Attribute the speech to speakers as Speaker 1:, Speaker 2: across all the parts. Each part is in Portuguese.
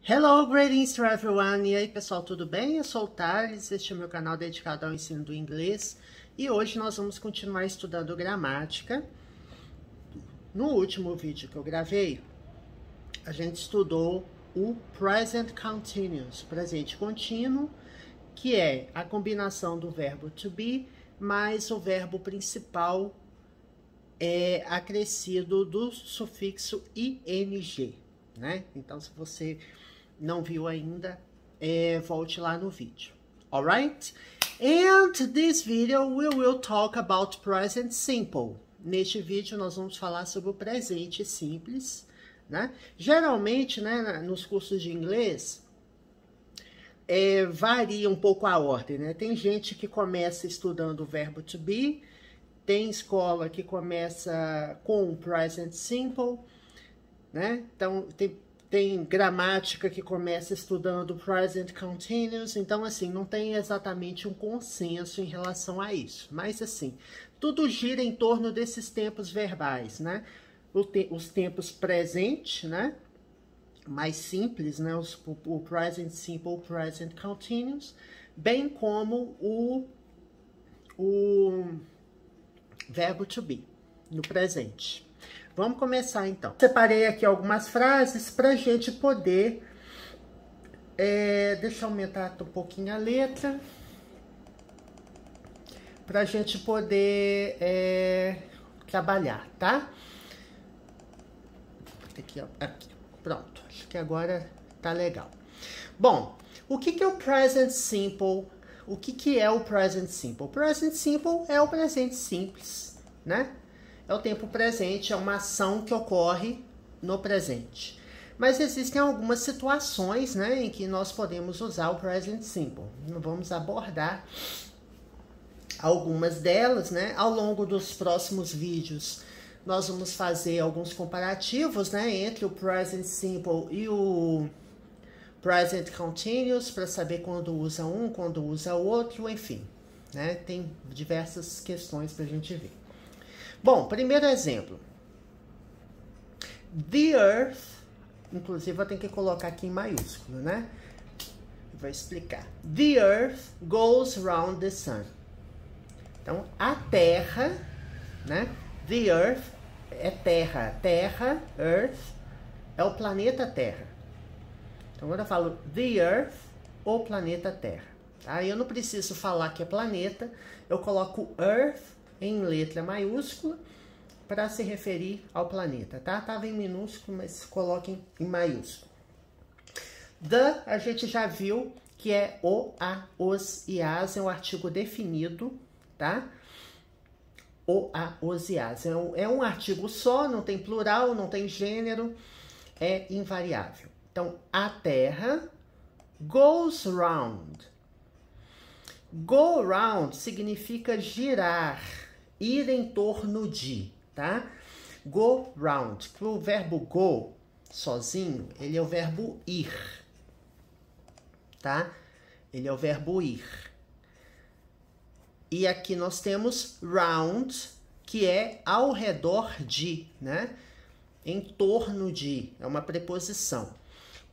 Speaker 1: Hello, greetings to everyone! E aí, pessoal, tudo bem? Eu sou o Thales, este é o meu canal dedicado ao ensino do inglês e hoje nós vamos continuar estudando gramática. No último vídeo que eu gravei, a gente estudou o Present Continuous, presente contínuo, que é a combinação do verbo to be mais o verbo principal acrescido do sufixo ing, né? Então, se você não viu ainda, volte lá no vídeo. Alright? And this video we will talk about present simple. Neste vídeo nós vamos falar sobre o presente simples, né? Geralmente, né, nos cursos de inglês, varia um pouco a ordem, né? Tem gente que começa estudando o verbo to be, tem escola que começa com o present simple, né? Então, tem gramática que começa estudando present continuous. Então, assim, não tem exatamente um consenso em relação a isso. Mas, assim, tudo gira em torno desses tempos verbais, né? Os tempos presente, né? Mais simples, né? O present simple, present continuous, bem como o verbo to be, no presente. Vamos começar, então. Separei aqui algumas frases para a gente poder... deixa eu aumentar um pouquinho a letra. Para a gente poder trabalhar, tá? Aqui, ó, aqui. Pronto. Acho que agora tá legal. Bom, o que é o present simple? O que é o present simple? O present simple é o presente simples, né? É o tempo presente, é uma ação que ocorre no presente. Mas existem algumas situações, né, em que nós podemos usar o present simple. Vamos abordar algumas delas, né? Ao longo dos próximos vídeos, nós vamos fazer alguns comparativos, né, entre o present simple e o present continuous, para saber quando usa um, quando usa o outro, enfim, né? Tem diversas questões para a gente ver. Bom, primeiro exemplo. The Earth, inclusive eu tenho que colocar aqui em maiúsculo, né? Vou explicar. The Earth goes round the sun. Então, a Terra, né? The Earth é Terra. Terra, Earth, é o planeta Terra. Então, quando eu falo The Earth, o planeta Terra. Tá? Eu não preciso falar que é planeta, eu coloco Earth em letra maiúscula para se referir ao planeta, tá? Tava em minúsculo, mas coloquem em maiúsculo. The, a gente já viu que é o, a, os e as, é um artigo definido, tá? O, a, os e as. É um artigo só, não tem plural, não tem gênero, é invariável. Então, a Terra goes round. Go round significa girar, ir em torno de, tá? Go round. O verbo go, sozinho, ele é o verbo ir, tá? Ele é o verbo ir. E aqui nós temos round, que é ao redor de, né? Em torno de, é uma preposição.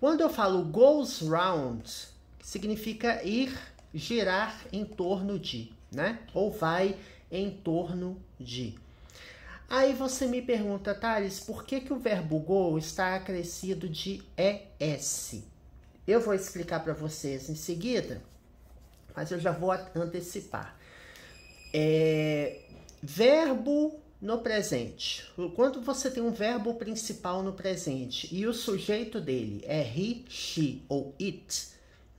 Speaker 1: Quando eu falo goes round, significa ir, girar em torno de, né? Ou vai em torno de. Aí você me pergunta, Thales, por que o verbo go está acrescido de ES? Eu vou explicar para vocês em seguida, mas eu já vou antecipar. Verbo no presente. Quando você tem um verbo principal no presente e o sujeito dele é he, she ou it,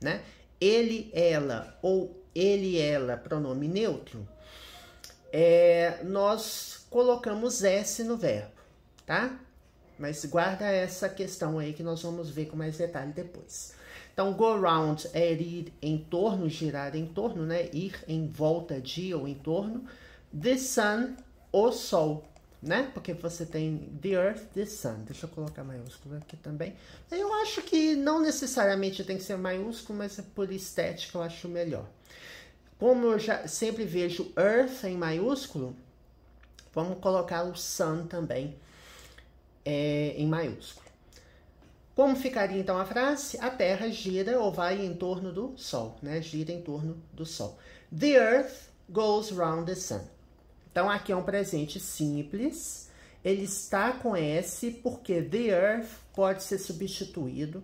Speaker 1: né? Ele, ela ou ele, ela, pronome neutro, nós colocamos S no verbo, tá? Mas guarda essa questão aí que nós vamos ver com mais detalhe depois. Então, go round é ir em torno, girar em torno, né? Ir em volta de ou em torno. The sun, o sol, né? Porque você tem the earth, the sun. Deixa eu colocar maiúsculo aqui também. Eu acho que não necessariamente tem que ser maiúsculo, mas por estética eu acho melhor. Como eu já sempre vejo earth em maiúsculo, vamos colocar o sun também em maiúsculo. Como ficaria então a frase? A Terra gira ou vai em torno do Sol, né? Gira em torno do Sol. The Earth goes round the sun. Então, aqui é um presente simples. Ele está com S porque the Earth pode ser substituído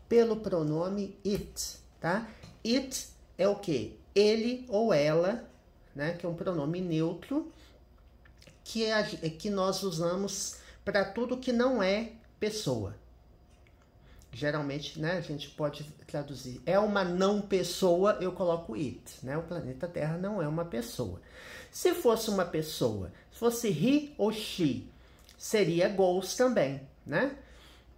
Speaker 1: pelo pronome it, tá? It é o quê? Ele ou ela, né? Que é um pronome neutro que nós usamos para tudo que não é pessoa. Geralmente, né, a gente pode traduzir. É uma não pessoa, eu coloco it, né? O planeta Terra não é uma pessoa. Se fosse uma pessoa, se fosse he ou she, seria goes também, né?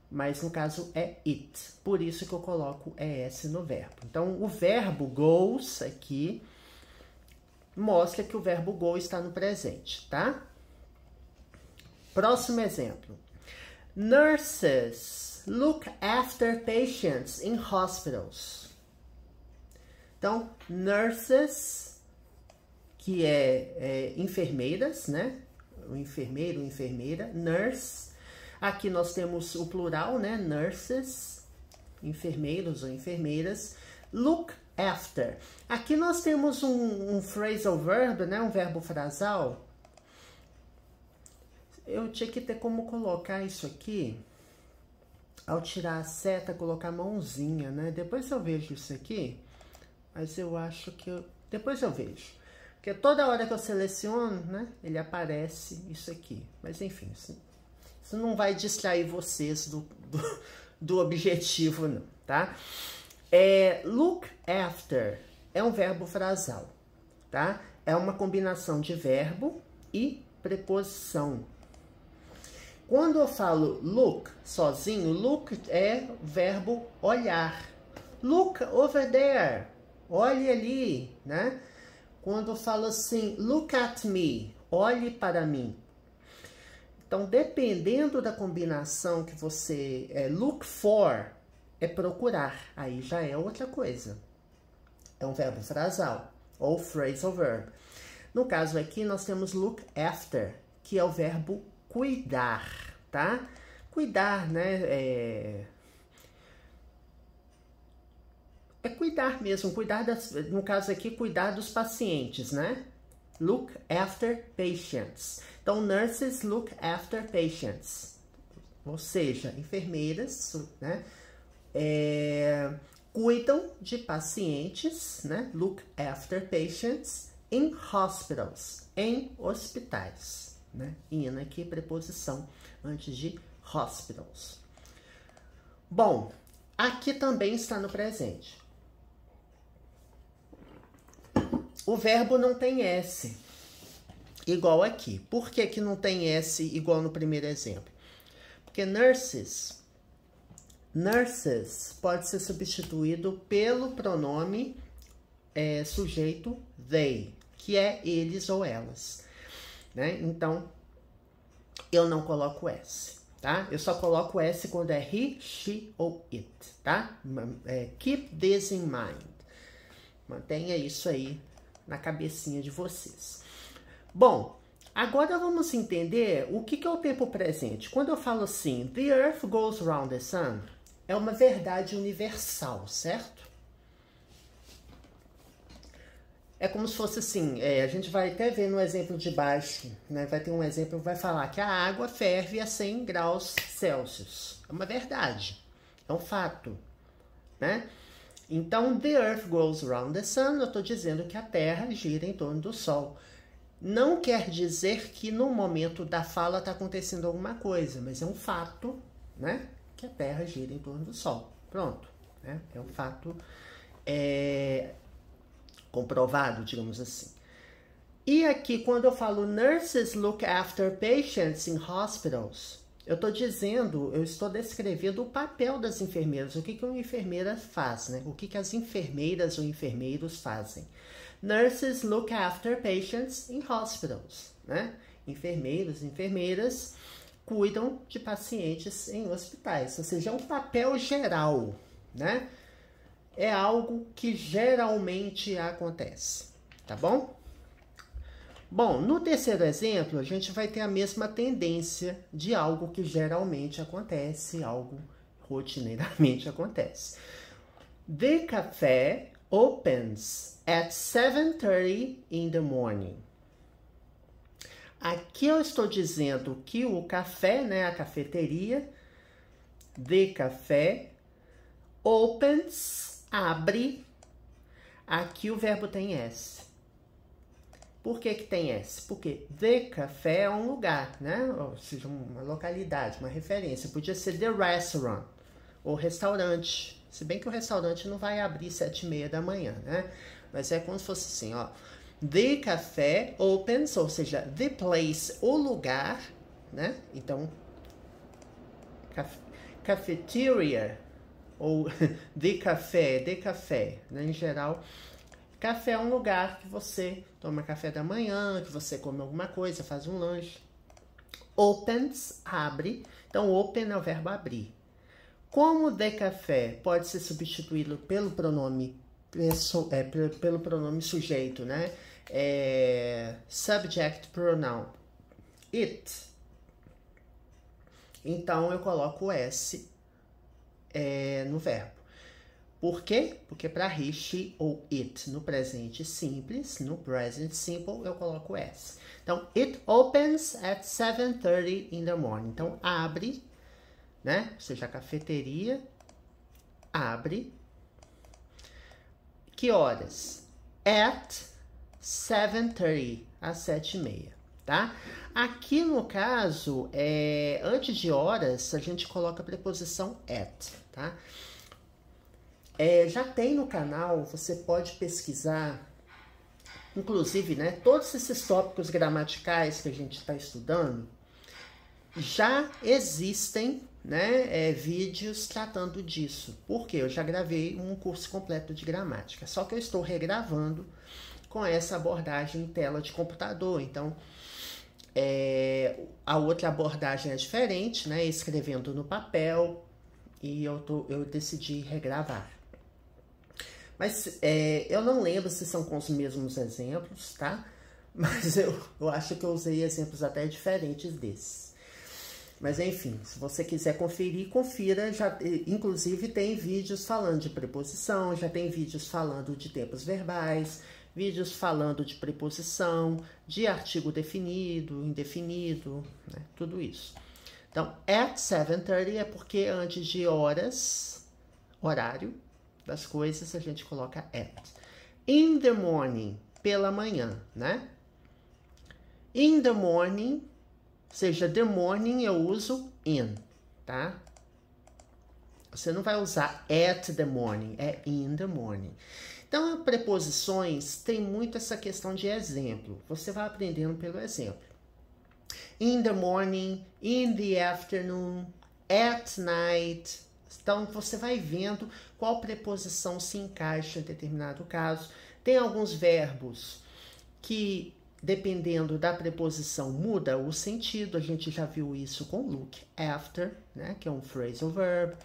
Speaker 1: Mas no caso é it. Por isso que eu coloco ES no verbo. Então, o verbo goes aqui mostra que o verbo go está no presente, tá? Próximo exemplo. Nurses look after patients in hospitals. Então, nurses, que é enfermeiras, né? O enfermeiro, enfermeira, nurse. Aqui nós temos o plural, né? Nurses, enfermeiros ou enfermeiras. Look after. Aqui nós temos um phrasal verb, né? Um verbo frasal. Eu tinha que ter como colocar isso aqui. Ao tirar a seta, colocar a mãozinha, né? Depois eu vejo isso aqui. Mas eu acho que... Depois eu vejo. Porque toda hora que eu seleciono, né? Ele aparece isso aqui. Mas enfim, isso não vai distrair vocês do objetivo, não, tá? Look after é um verbo frasal, tá? É uma combinação de verbo e preposição. Quando eu falo look sozinho, look é verbo olhar. Look over there. Olhe ali, né? Quando eu falo assim, look at me. Olhe para mim. Então, dependendo da combinação que você... look for é procurar. Aí já é outra coisa. É um verbo frasal ou phrasal verb. No caso aqui, nós temos look after, que é o verbo cuidar, tá? Cuidar, né? É cuidar mesmo, cuidar no caso aqui, cuidar dos pacientes, né? Look after patients. Então, nurses look after patients. Ou seja, enfermeiras, né? Cuidam de pacientes, né? Look after patients in hospitals, em hospitais, né? In aqui, preposição antes de hospitals. Bom, aqui também está no presente. O verbo não tem S, igual aqui. Por que que não tem S igual no primeiro exemplo? Porque nurses pode ser substituído pelo pronome sujeito they, que é eles ou elas, né? Então, eu não coloco S, tá? Eu só coloco S quando é he, she ou it, tá? Keep this in mind. Mantenha isso aí na cabecinha de vocês. Bom, agora vamos entender o que é o tempo presente. Quando eu falo assim, the earth goes round the sun, é uma verdade universal, certo? É como se fosse assim, a gente vai até ver no exemplo de baixo, né? Vai ter um exemplo que vai falar que a água ferve a 100 graus Celsius. É uma verdade, é um fato, né? Então, the earth goes round the sun, eu estou dizendo que a Terra gira em torno do Sol. Não quer dizer que no momento da fala está acontecendo alguma coisa, mas é um fato, né? Que a Terra gira em torno do Sol. Pronto, né? É um fato comprovado, digamos assim. E aqui, quando eu falo nurses look after patients in hospitals, eu estou descrevendo o papel das enfermeiras, o que uma enfermeira faz, né? O que as enfermeiras ou enfermeiros fazem. Nurses look after patients in hospitals, né? Enfermeiros e enfermeiras cuidam de pacientes em hospitais, ou seja, é um papel geral, né? É algo que geralmente acontece, tá bom? Bom, no terceiro exemplo, a gente vai ter a mesma tendência de algo que geralmente acontece, algo rotineiramente acontece. The cafe opens at 7:30 in the morning. Aqui eu estou dizendo que o café, né, a cafeteria, the café, opens, abre. Aqui o verbo tem S. Por que que tem S? Porque the café é um lugar, né? Ou seja, uma localidade, uma referência. Podia ser the restaurant, ou restaurante. Se bem que o restaurante não vai abrir 7:30 da manhã, né? Mas é como se fosse assim, ó. The café opens, ou seja, the place, o lugar, né? Então, cafeteria, ou the café, né? Em geral, café é um lugar que você toma café da manhã, que você come alguma coisa, faz um lanche. Opens, abre. Então, open é o verbo abrir. Como the café pode ser substituído pelo pronome pelo pronome sujeito, né? Subject pronoun. It. Então, eu coloco o S no verbo. Por quê? Porque para he, she ou it no presente simples, no present simple, eu coloco S. Então, it opens at 7:30 in the morning. Então, abre, né? Ou seja, a cafeteria abre. Que horas? At 7:30, às 7:30, tá? Aqui no caso, antes de horas, a gente coloca a preposição at, tá? Já tem no canal, você pode pesquisar, inclusive, né, todos esses tópicos gramaticais que a gente está estudando, já existem, né, vídeos tratando disso. Porque eu já gravei um curso completo de gramática, só que eu estou regravando com essa abordagem em tela de computador. Então, a outra abordagem é diferente, né, escrevendo no papel, e eu decidi regravar. Mas eu não lembro se são com os mesmos exemplos, tá? Mas eu acho que eu usei exemplos até diferentes desses. Mas enfim, se você quiser conferir, confira. Inclusive tem vídeos falando de preposição, já tem vídeos falando de tempos verbais, vídeos falando de preposição, de artigo definido, indefinido, né? Tudo isso. Então, at 7:30 é porque antes de horas, horário das coisas, a gente coloca at. In the morning, pela manhã, né? In the morning, ou seja, the morning eu uso in, tá? Você não vai usar at the morning, é in the morning. Então, preposições tem muito essa questão de exemplo. Você vai aprendendo pelo exemplo. In the morning, in the afternoon, at night. Então, você vai vendo qual preposição se encaixa em determinado caso. Tem alguns verbos que, dependendo da preposição, muda o sentido. A gente já viu isso com look after, né? Que é um phrasal verb.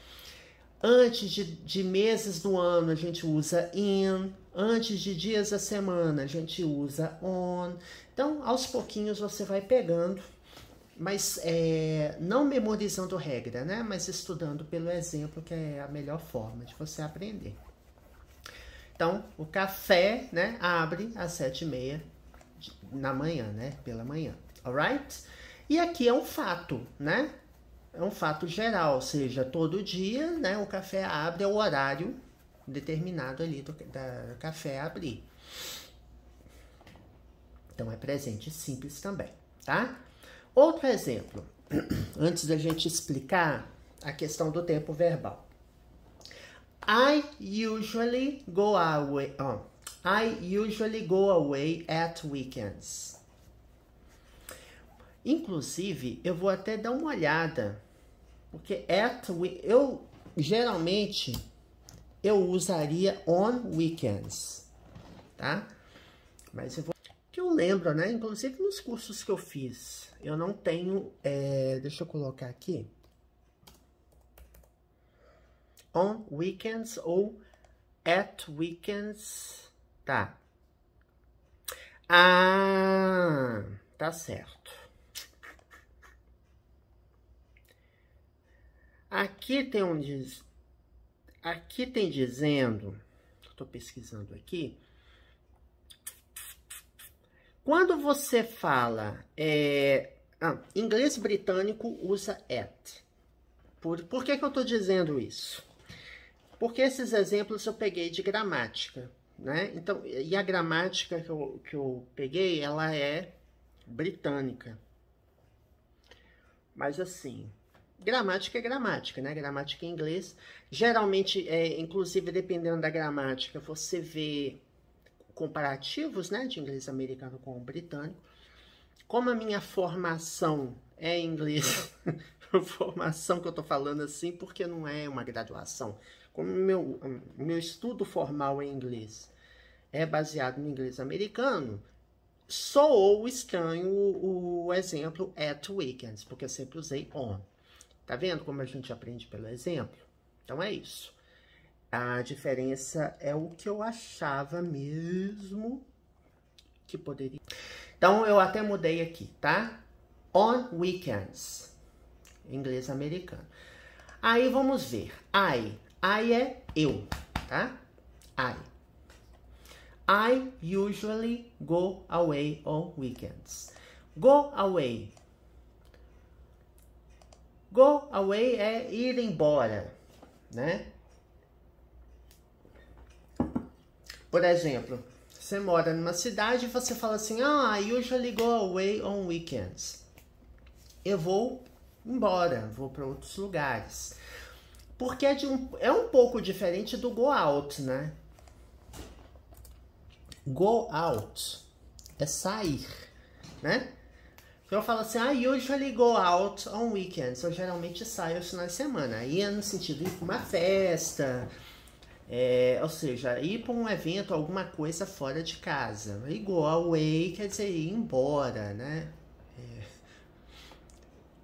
Speaker 1: Antes de meses do ano, a gente usa in. Antes de dias da semana, a gente usa on. Então, aos pouquinhos, você vai pegando, mas não memorizando regra, né? Mas estudando pelo exemplo, que é a melhor forma de você aprender. Então, o café, né, abre às 7:30 na manhã, né? Pela manhã, alright? E aqui é um fato, né? É um fato geral, ou seja, todo dia, né, o café abre, é o horário determinado ali do café abrir. Então, é presente simples também, tá? Outro exemplo, antes da gente explicar a questão do tempo verbal. I usually go away at weekends. Inclusive, eu vou até dar uma olhada, porque geralmente eu usaria on weekends, tá? Mas que eu lembro, né? Inclusive nos cursos que eu fiz, eu não tenho, deixa eu colocar aqui, on weekends ou at weekends, tá? Ah, tá certo. Aqui tem aqui tem dizendo, estou pesquisando aqui, quando você fala inglês britânico usa at. Por que eu estou dizendo isso? Porque esses exemplos eu peguei de gramática, né? Então, e a gramática que eu peguei, ela é britânica. Mas assim, gramática é gramática, né? Gramática em inglês. Geralmente, inclusive dependendo da gramática, você vê comparativos, né? De inglês americano com o britânico. Como a minha formação é em inglês, formação que eu tô falando assim, porque não é uma graduação. Como meu estudo formal em inglês é baseado no inglês americano, soou estranho o exemplo at weekends, porque eu sempre usei on. Tá vendo como a gente aprende pelo exemplo? Então é isso. A diferença é o que eu achava mesmo que poderia. Então eu até mudei aqui, tá? On weekends. Inglês americano. Aí vamos ver. I é eu, tá? I usually go away on weekends. Go away. Go away é ir embora, né? Por exemplo, você mora numa cidade e você fala assim, I usually go away on weekends. Eu vou embora, vou para outros lugares. Porque é um pouco diferente do go out, né? Go out é sair, né? Então eu falo assim, I usually go out on weekends. Eu geralmente saio aos finais de semana. Aí é no sentido de ir para uma festa, ou seja, ir para um evento, alguma coisa fora de casa. E go away quer dizer ir embora, né?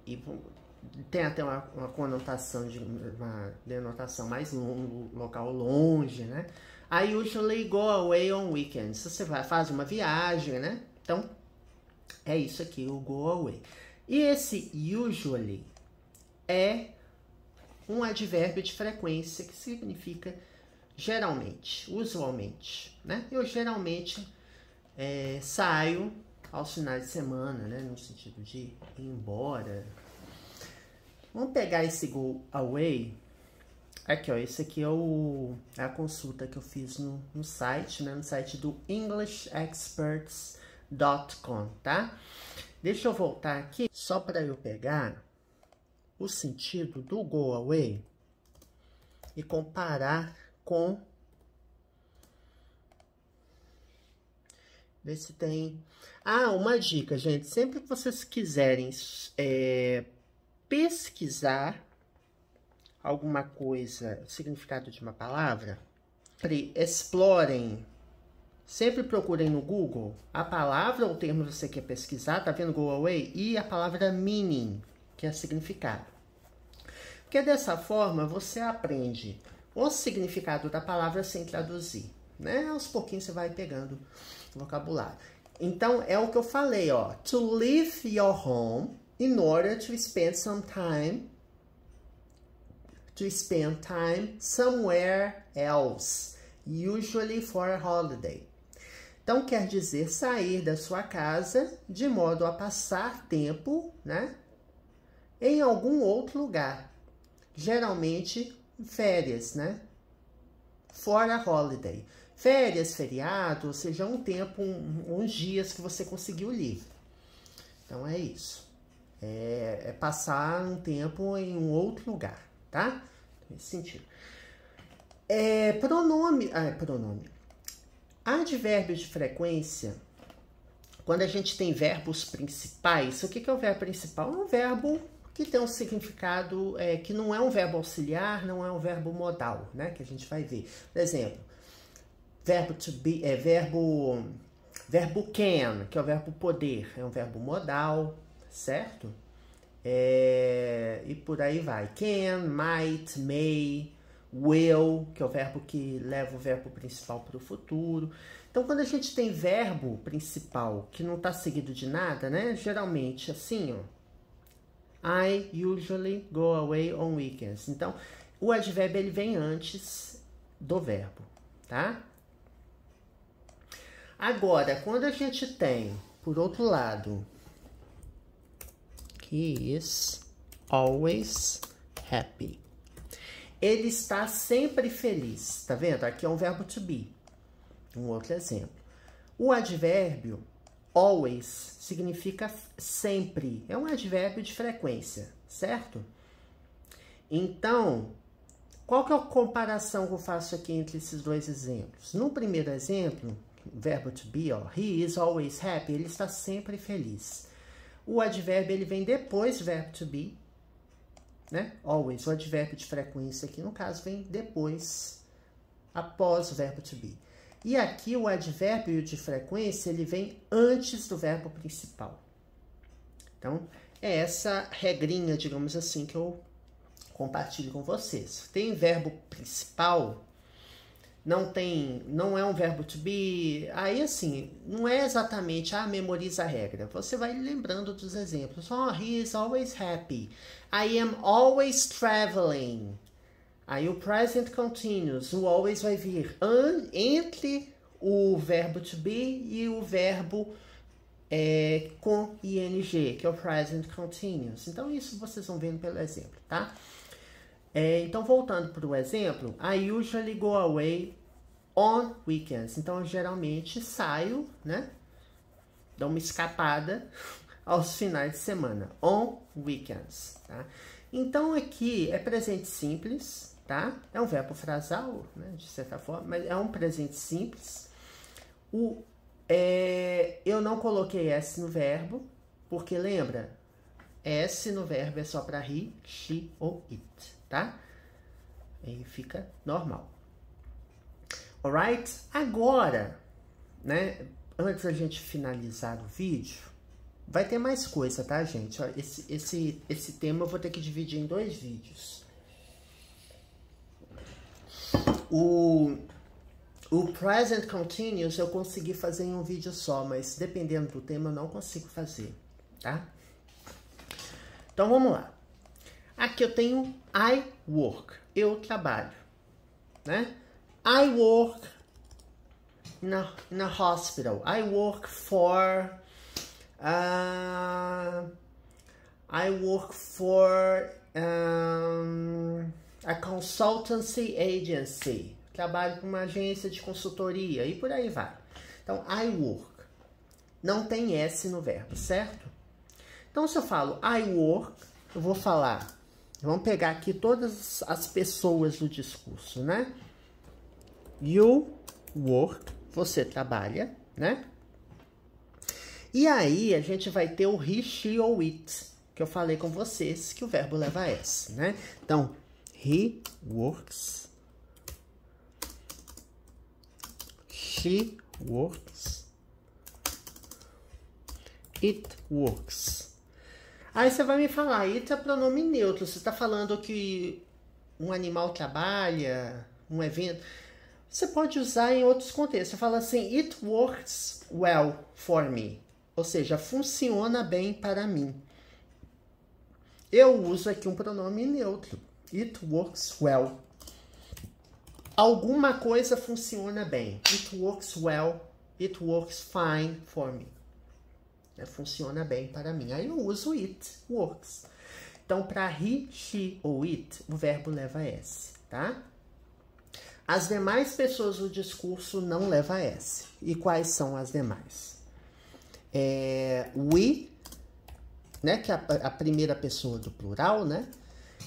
Speaker 1: E tem até uma conotação uma denotação mais longo, local longe, né? I usually go away on weekends. Você faz uma viagem, né? Então, é isso aqui, o go away. E esse usually é um advérbio de frequência que significa geralmente, usualmente, né? Eu geralmente saio aos finais de semana, né? No sentido de ir embora. Vamos pegar esse go away. Aqui, ó, esse aqui é a consulta que eu fiz no site, né? No site do englishexperts.com, tá? Deixa eu voltar aqui, só para eu pegar o sentido do go away e comparar com... Ver se tem... uma dica, gente. Sempre que vocês quiserem pesquisar alguma coisa, o significado de uma palavra, explorem, sempre procurem no Google a palavra ou o termo que você quer pesquisar, tá vendo? Go away, e a palavra meaning, que é significado. Porque dessa forma você aprende o significado da palavra sem traduzir, né? Aos pouquinhos você vai pegando o vocabulário. Então, é o que eu falei, ó. To leave your home in order to spend time somewhere else, usually for a holiday. Então, quer dizer sair da sua casa de modo a passar tempo, né, em algum outro lugar. Geralmente, férias, né? For a holiday. Férias, feriado, ou seja, um tempo, uns dias que você conseguiu livre. Então, é isso. É passar um tempo em um outro lugar, tá? Nesse sentido. Pronome. Advérbio de frequência, quando a gente tem verbos principais, o que é o verbo principal? É um verbo que tem um significado, que não é um verbo auxiliar, não é um verbo modal, né? Que a gente vai ver. Por exemplo, verbo to be, verbo can, que é o verbo poder, é um verbo modal, certo? E por aí vai. Can, might, may, will, que é o verbo que leva o verbo principal para o futuro. Então, quando a gente tem verbo principal que não está seguido de nada, né? Geralmente, assim, ó. I usually go away on weekends. Então, o advérbio ele vem antes do verbo, tá? Agora, quando a gente tem, por outro lado, he is always happy. Ele está sempre feliz, tá vendo? Aqui é um verbo to be. Um outro exemplo. O advérbio always significa sempre. É um advérbio de frequência, certo? Então, qual que é a comparação que eu faço aqui entre esses dois exemplos? No primeiro exemplo, o verbo to be, ó, he is always happy, ele está sempre feliz. O advérbio, ele vem depois do verbo to be, né? Always, o advérbio de frequência aqui, no caso, vem depois, após o verbo to be. E aqui o advérbio de frequência, ele vem antes do verbo principal. Então, é essa regrinha, digamos assim, que eu compartilho com vocês. Tem verbo principal, não é um verbo to be, aí assim, não é exatamente, memoriza a regra. Você vai lembrando dos exemplos. Oh, he is always happy. I am always traveling. Aí o present continuous, o always vai vir entre o verbo to be e o verbo com ing, que é o present continuous. Então, isso vocês vão vendo pelo exemplo, tá? Então, voltando para o exemplo, I usually go away on weekends. Então, eu geralmente saio, né? Dou uma escapada aos finais de semana. On weekends, tá? Então, aqui é presente simples, tá? É um verbo frasal, né? De certa forma, mas é um presente simples. Eu não coloquei S no verbo, porque lembra? S no verbo é só para he, she ou it, tá? Aí fica normal. Alright? Agora, né? Antes da gente finalizar o vídeo, vai ter mais coisa, tá, gente? Ó, esse tema eu vou ter que dividir em 2 vídeos. O present continuous eu consegui fazer em um vídeo só, mas dependendo do tema eu não consigo fazer, tá? Então vamos lá. Aqui eu tenho I work, eu trabalho, né? I work in a hospital. I work for a consultancy agency. Trabalho com uma agência de consultoria e por aí vai. Então, I work. Não tem S no verbo, certo? Então, se eu falo I work, eu vou falar. Vamos pegar aqui todas as pessoas do discurso, né? You work. Você trabalha, né? E aí, a gente vai ter o he, she ou it, que eu falei com vocês, que o verbo leva S, né? Então, he works. She works. It works. Aí você vai me falar, it é pronome neutro. Você está falando que um animal trabalha, um evento. Você pode usar em outros contextos. Você fala assim, it works well for me. Ou seja, funciona bem para mim. Eu uso aqui um pronome neutro. It works well. Alguma coisa funciona bem. It works well. It works fine for me. Funciona bem para mim. Aí eu uso it works. Então, para he, she ou it, o verbo leva S, tá? As demais pessoas do discurso não levam S. E quais são as demais? We, né, que é a primeira pessoa do plural, né?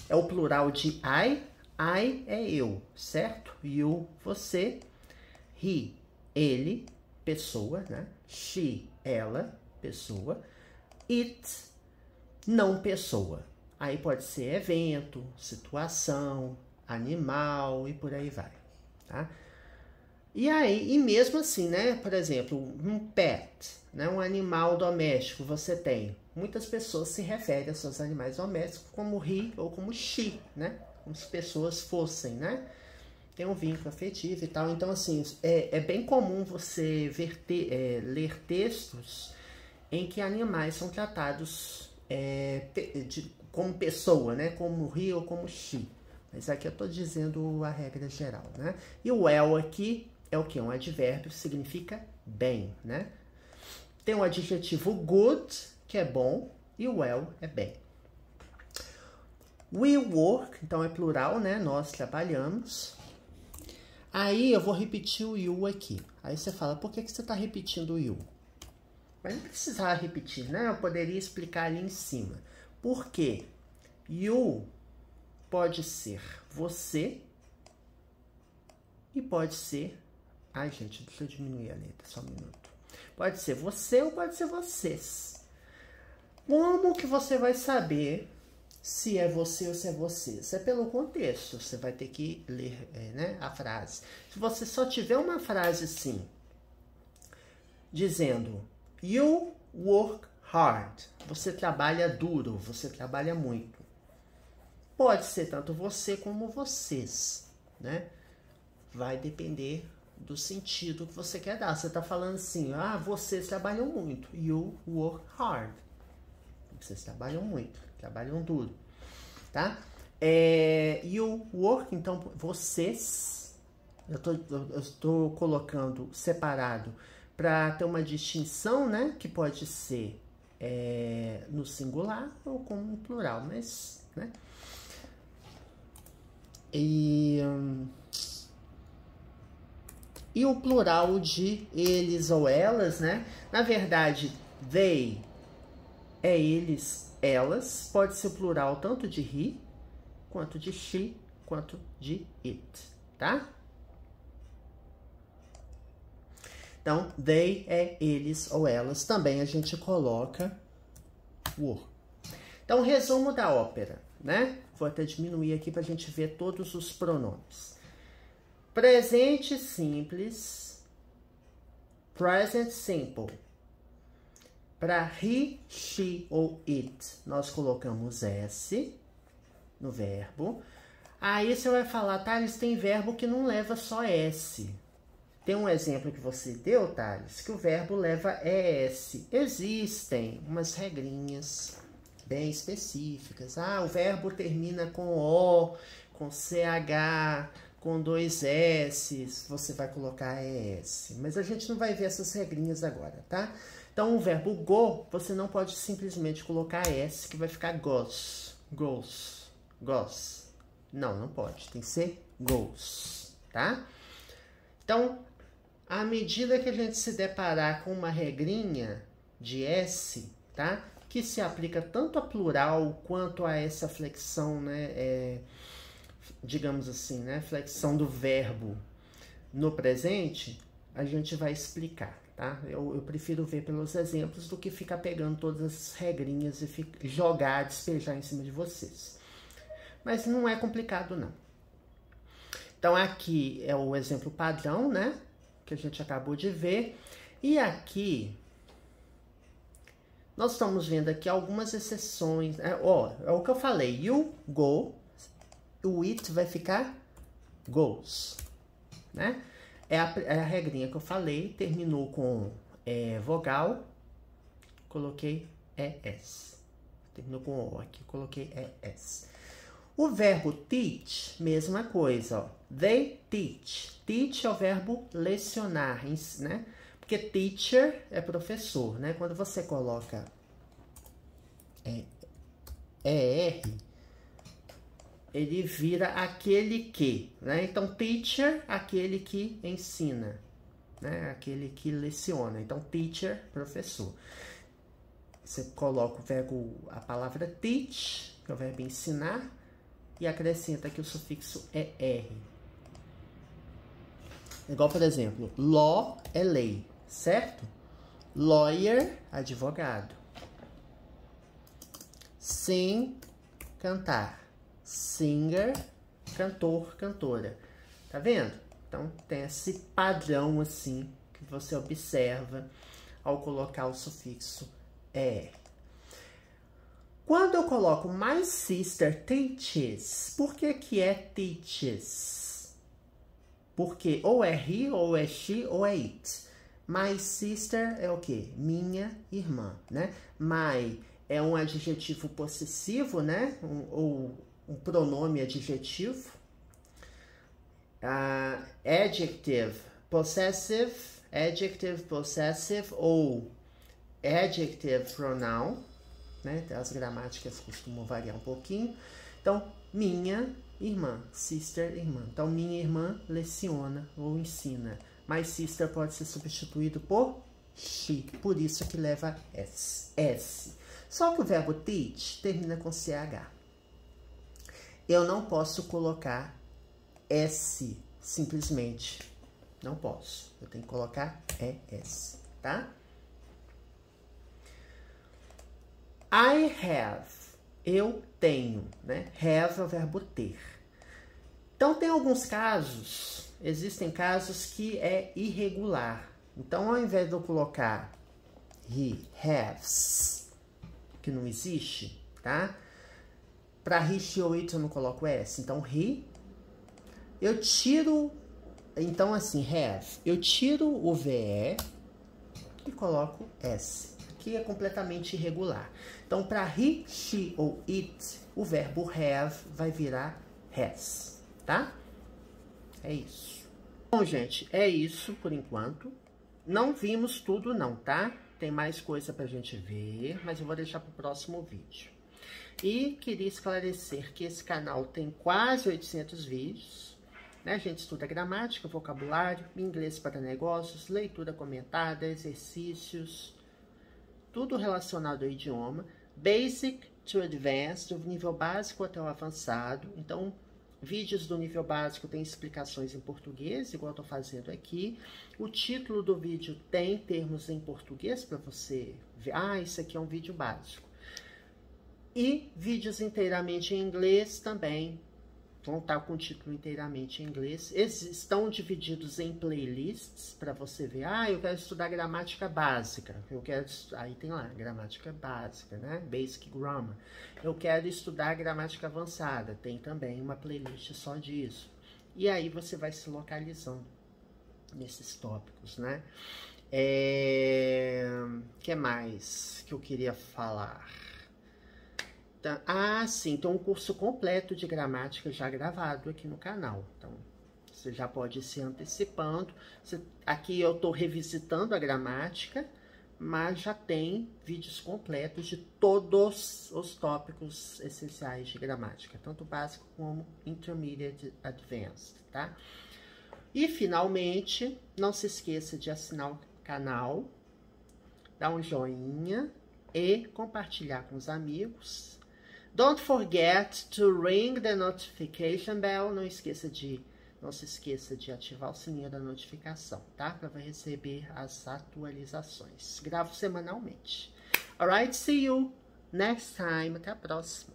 Speaker 1: É o plural de I. I é eu, certo? You, você. He, ele, pessoa, né? She, ela, pessoa. It, não pessoa. Aí pode ser evento, situação, animal e por aí vai, tá? E aí, e mesmo assim, né? Por exemplo, um pet, né? Um animal doméstico você tem. Muitas pessoas se referem a seus animais domésticos como he ou como she, né? Como se pessoas fossem, né? Tem um vínculo afetivo e tal. Então, assim, é bem comum você ler textos em que animais são tratados como pessoa, né? Como he ou como she. Mas aqui eu tô dizendo a regra geral, né? E o well aqui é o que? Um advérbio, significa bem, né? Tem o adjetivo good, que é bom, e o well é bem. We work, então é plural, né? Nós trabalhamos. Aí eu vou repetir o you aqui. Aí você fala, por que você está repetindo o you? Mas não precisava repetir, né? Eu poderia explicar ali em cima. Por quê? You pode ser você e pode ser... Ai, gente, deixa eu diminuir a letra, só um minuto. Pode ser você ou pode ser vocês. Como que você vai saber se é você ou se é vocês? É pelo contexto. Você vai ter que ler né, a frase. Se você só tiver uma frase assim, dizendo you work hard, você trabalha duro, você trabalha muito. Pode ser tanto você como vocês, né? Vai depender do sentido que você quer dar. Você está falando assim, ah, vocês trabalham muito. You work hard. Vocês trabalham muito, trabalham duro, tá? You work, então, vocês, eu estou colocando separado para ter uma distinção, né? Que pode ser no singular ou como no plural, mas, né? E o plural de eles ou elas, né? Na verdade, they é eles, elas. Pode ser plural tanto de he, quanto de she, quanto de it, tá? Então, they é eles ou elas. Também a gente coloca were. Então, resumo da ópera, né? Vou até diminuir aqui para a gente ver todos os pronomes. Presente simples, present simple. Para he, she ou it, nós colocamos S no verbo. Aí você vai falar, Thales, tem verbo que não leva só S. Tem um exemplo que você deu, Thales, que o verbo leva ES. Existem umas regrinhas bem específicas. Ah, o verbo termina com O, com CH, com 2 S, você vai colocar ES. Mas a gente não vai ver essas regrinhas agora, tá? Então, o verbo go, você não pode simplesmente colocar S, que vai ficar goes, goes, goes. Não, não pode. Tem que ser goes, tá? Então, à medida que a gente se deparar com uma regrinha de S, tá? Que se aplica tanto a plural quanto a essa flexão, né? Digamos assim, né? Flexão do verbo no presente, a gente vai explicar, tá? Eu prefiro ver pelos exemplos do que ficar pegando todas as regrinhas e jogar, despejar em cima de vocês. Mas não é complicado, não. Então, aqui é o exemplo padrão, né? Que a gente acabou de ver. E aqui, nós estamos vendo aqui algumas exceções. É o que eu falei. You go. O it vai ficar goes, né? É a regrinha que eu falei. Terminou com vogal. Coloquei ES. Terminou com O aqui. Coloquei ES. O verbo teach, mesma coisa, ó. They teach. Teach é o verbo lecionar, né? Porque teacher é professor, né? Quando você coloca ER, ele vira aquele que, né? Então, teacher, aquele que ensina, né? Aquele que leciona. Então, teacher, professor. Você coloca a palavra teach, que é o verbo ensinar, e acrescenta aqui o sufixo ER. Igual, por exemplo, law é lei, certo? Lawyer, advogado. Sing, cantar. Singer, cantor, cantora. Tá vendo? Então, tem esse padrão, assim, que você observa ao colocar o sufixo ER. Quando eu coloco my sister teaches, por que que é teaches? Porque ou é he, ou é she, ou é it. My sister é o quê? Minha irmã, né? My é um adjetivo possessivo, né? Ou um pronome adjetivo. Adjective possessive ou adjective pronoun, né? As gramáticas costumam variar um pouquinho. Então, minha irmã, sister, irmã. Então, minha irmã leciona ou ensina. My sister pode ser substituído por she, por isso que leva S. Só que o verbo teach termina com CH. Eu não posso colocar S simplesmente. Não posso. Eu tenho que colocar ES, tá? I have. Eu tenho, né? Have é o verbo ter. Então, tem alguns casos, existem casos que é irregular. Então, ao invés de eu colocar he has, que não existe, tá? Para he, she ou it eu não coloco S. Então, he, eu tiro, então assim, have, eu tiro o VE e coloco S. Aqui é completamente irregular. Então, para he, she ou it, o verbo have vai virar has, tá? É isso. Bom, gente, é isso por enquanto. Não vimos tudo não, tá? Tem mais coisa pra gente ver, mas eu vou deixar pro próximo vídeo. E queria esclarecer que esse canal tem quase 800 vídeos, né? A gente estuda gramática, vocabulário, inglês para negócios, leitura comentada, exercícios, tudo relacionado ao idioma, basic to advanced, do nível básico até o avançado. Então, vídeos do nível básico tem explicações em português, igual eu tô fazendo aqui. O título do vídeo tem termos em português para você ver. Ah, isso aqui é um vídeo básico. E vídeos inteiramente em inglês também vão estar com o título inteiramente em inglês. Eles estão divididos em playlists para você ver. Ah, eu quero estudar gramática básica. Aí tem lá, gramática básica, né? Basic Grammar. Eu quero estudar gramática avançada. Tem também uma playlist só disso. E aí você vai se localizando nesses tópicos, né? Que mais que eu queria falar? Ah, sim, tem um curso completo de gramática já gravado aqui no canal. Então, você já pode ir se antecipando. Aqui eu estou revisitando a gramática, mas já tem vídeos completos de todos os tópicos essenciais de gramática, tanto básico como intermediate advanced, tá? E, finalmente, não se esqueça de assinar o canal, dar um joinha e compartilhar com os amigos. Don't forget to ring the notification bell. Não se esqueça de ativar o sininho da notificação, tá? Para receber as atualizações. Gravo semanalmente. Alright, see you next time. Até a próxima.